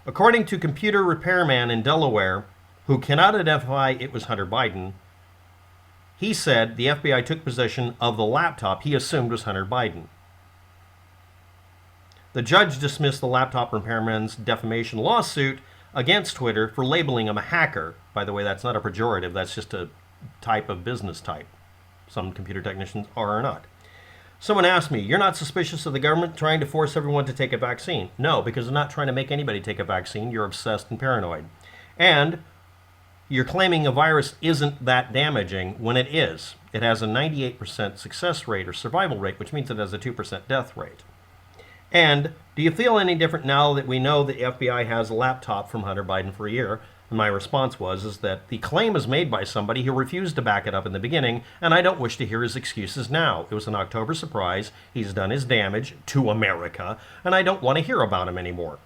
According to computer repairman in Delaware, who cannot identify it was Hunter Biden, he said the FBI took possession of the laptop he assumed was Hunter Biden. The judge dismissed the laptop repairman's defamation lawsuit against Twitter for labeling him a hacker. By the way, that's not a pejorative, that's just a type of business type. Some computer technicians are or not. Someone asked me, you're not suspicious of the government trying to force everyone to take a vaccine? No, because they're not trying to make anybody take a vaccine. You're obsessed and paranoid. And you're claiming a virus isn't that damaging when it is. It has a 98% success rate or survival rate, which means it has a 2% death rate. And do you feel any different now that we know that the FBI has a laptop from Hunter Biden for a year? And my response is that the claim is made by somebody who refused to back it up in the beginning, and I don't wish to hear his excuses now. It was an October surprise. He's done his damage to America, and I don't want to hear about him anymore.